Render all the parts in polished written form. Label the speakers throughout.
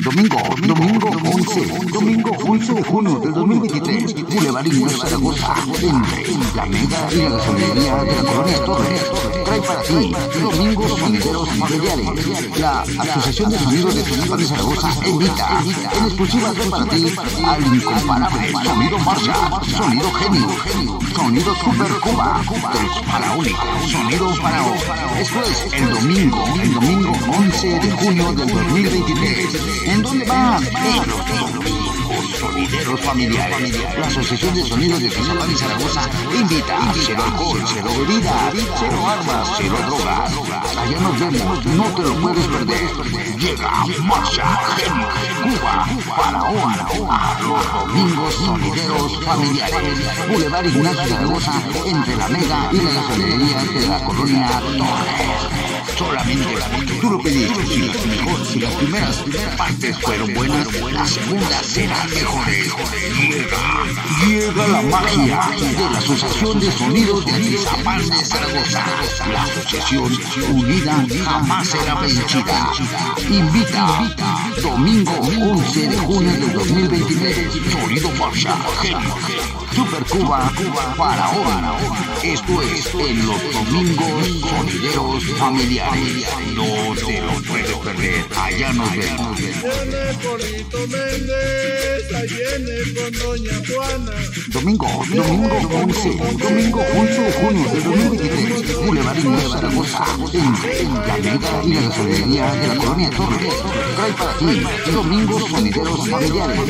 Speaker 1: Domingo 11 de junio del 2023, Boulevard Ignacio Zaragoza, entre la Mega y la gasolinería de la Colonia Torres. Trae para ti Domingos Sonideros Familiares. La Asociación de Sonidos de Tizapán de Zaragoza invita en exclusiva para ti al incomparable Sonido Marshall, Sonido Genio, Sonido Super Cuba, del faraónico Sonido Faraón. Esto es el domingo 11 de junio del 2023. ¿En dónde van? En los Domingos Sonideros Familiares. La Asociación de Sonidos de Tizapán de Zaragoza invita. Cero alcohol, cero bebida, cero armas, cero drogas. Allá nos vemos, no te lo puedes perder. Llega Marshall, Genio, Cuba, Faraón, a los Domingos Sonideros Familiares. Boulevard Ignacio Zaragoza, entre la Mega y la gasolinería de la Colonia Torres. Solamente porque tú lo pediste. Si las primeras partes fueron buenas, las segundas serán mejores. Llega la magia de la Asociación de Sonidos de Tizapán de Zaragoza. La asociación unida jamás será vencida. Invita domingo 11 de junio del 2023. Sonido Marshall, Genio, Super Cuba, Faraón. Esto es en los Domingos Sonideros Familiares. No te lo puedes perder. Allá nos vemos.
Speaker 2: Viene Polito Méndez, ahí viene con Doña Juana.
Speaker 1: Domingo 11 de junio del 2023. Boulevard Ignacio Zaragoza, entre la Mega y la gasolinería de la Colonia Torres. Trae para ti Domingos Sonideros Familiares.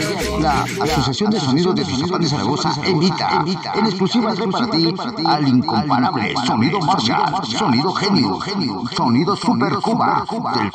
Speaker 1: La Asociación de Sonidos de Tizapán de Zaragoza invita en exclusiva para ti al incomparable Sonido Marshall, Sonido Genio, Sonido Super Cuba, del